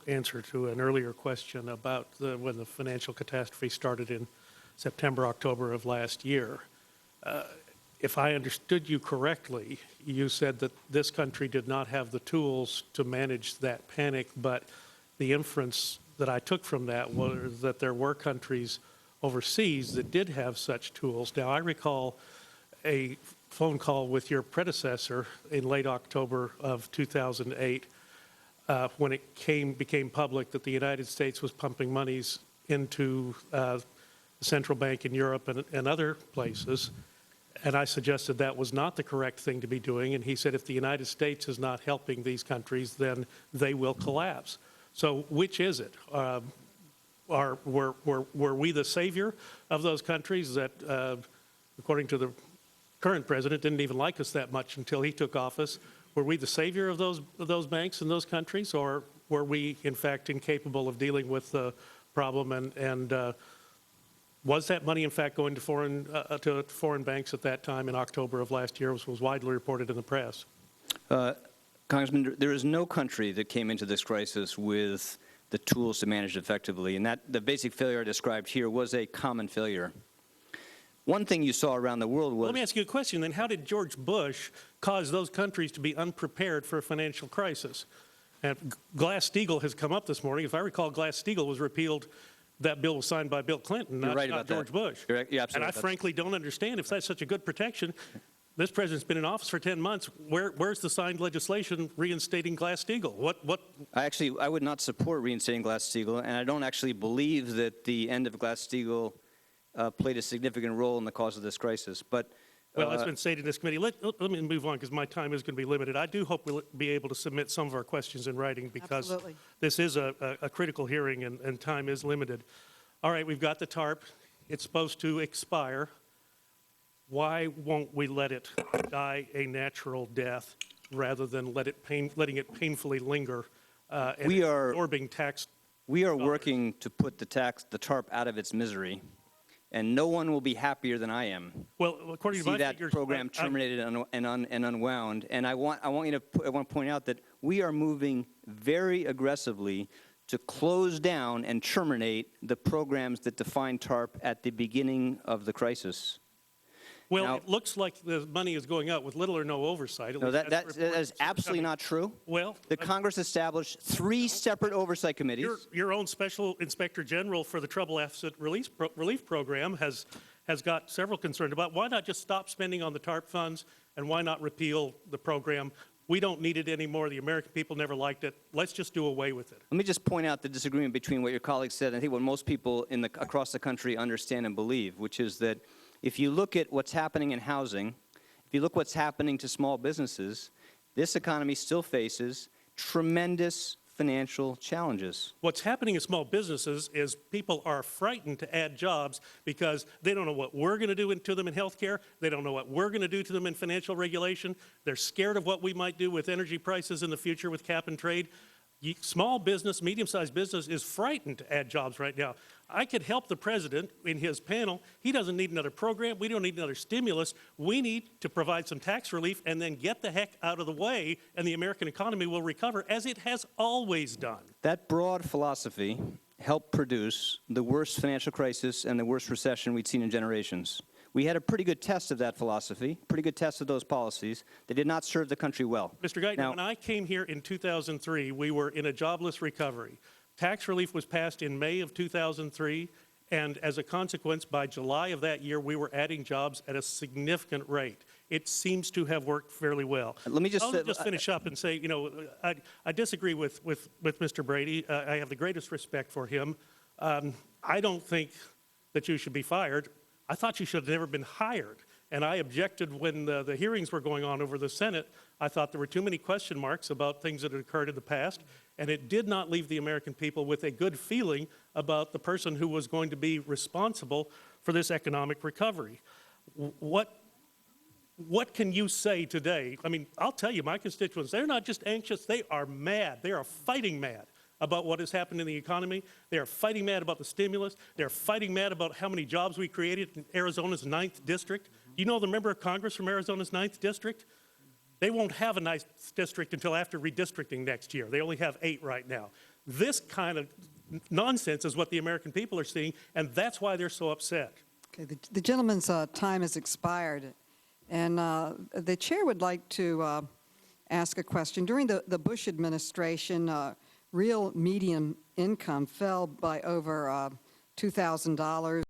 answer to an earlier question about when the financial catastrophe started in September, October of last year. If I understood you correctly, you said that this country did not have the tools to manage that panic, but the inference that I took from that was that there were countries overseas that did have such tools. Now, I recall a phone call with your predecessor in late October of 2008 when it became public that the United States was pumping monies into the central bank in Europe and other places. And I suggested that was not the correct thing to be doing. And he said, if the United States is not helping these countries, then they will collapse. So which is it? Were we the savior of those countries that, according to the current president, didn't even like us that much until he took office? Were we the savior of those banks and those countries, or were we, in fact, incapable of dealing with the problem? And was that money, in fact, going to foreign banks at that time in October of last year, which was widely reported in the press? Congressman, there is no country that came into this crisis with the tools to manage it effectively, and that the basic failure I described here was a common failure. One thing you saw around the world was... Let me ask you a question then. How did George Bush cause those countries to be unprepared for a financial crisis? And Glass-Steagall has come up this morning. If I recall, Glass-Steagall was repealed. That bill was signed by Bill Clinton, not George Bush. You're absolutely and I frankly don't understand if that's such a good protection. This president's been in office for 10 months. Where's the signed legislation reinstating Glass-Steagall? What? I would not support reinstating Glass-Steagall, and I don't actually believe that the end of Glass-Steagall played a significant role in the cause of this crisis. But well, that's been stated in this committee. Let me move on because my time is going to be limited. I do hope we'll be able to submit some of our questions in writing because this is a critical hearing and time is limited. All right, we've got the TARP. It's supposed to expire. Why won't we let it die a natural death rather than letting it painfully linger and absorbing tax We are working to put the TARP out of its misery, and no one will be happier than I am. Well, according to my that figures, program terminated and unwound. And I want to point out that we are moving very aggressively to close down and terminate the programs that defined TARP at the beginning of the crisis. Well, now, it looks like the money is going out with little or no oversight. No, that is absolutely not true. Well, the Congress established 3 separate oversight committees. Your own Special Inspector General for the Trouble Asset Relief Program has got several concerns about why not just stop spending on the TARP funds and why not repeal the program. We don't need it anymore. The American people never liked it. Let's just do away with it. Let me just point out the disagreement between what your colleague said and I think what most people across the country understand and believe, which is that if you look at what's happening in housing, if you look what's happening to small businesses, this economy still faces tremendous financial challenges. What's happening in small businesses is people are frightened to add jobs because they don't know what we're going to do to them in health care. They don't know what we're going to do to them in financial regulation. They're scared of what we might do with energy prices in the future with cap and trade. Small business, medium-sized business is frightened to add jobs right now. I could help the president in his panel. He doesn't need another program. We don't need another stimulus. We need to provide some tax relief and then get the heck out of the way, and the American economy will recover as it has always done. That broad philosophy helped produce the worst financial crisis and the worst recession we'd seen in generations. We had a pretty good test of that philosophy, pretty good test of those policies. They did not serve the country well. Mr. Geithner, when I came here in 2003, we were in a jobless recovery. Tax relief was passed in May of 2003, and as a consequence, by July of that year, we were adding jobs at a significant rate. It seems to have worked fairly well. Let me I'll just finish up and say, you know, I disagree with Mr. Brady. I have the greatest respect for him. I don't think that you should be fired. I thought you should have never been hired. And I objected when the hearings were going on over the Senate. I thought there were too many question marks about things that had occurred in the past, and it did not leave the American people with a good feeling about the person who was going to be responsible for this economic recovery. What can you say today? I mean, I'll tell you, my constituents, they're not just anxious, they are mad. They are fighting mad about what has happened in the economy. They are fighting mad about the stimulus. They're fighting mad about how many jobs we created in Arizona's 9th district. Do you know the member of Congress from Arizona's 9th district? They won't have a nice district until after redistricting next year. They only have 8 right now. This kind of nonsense is what the American people are seeing, and that's why they're so upset. Okay, the gentleman's time has expired, and the chair would like to ask a question. During the Bush administration, real median income fell by over $2,000.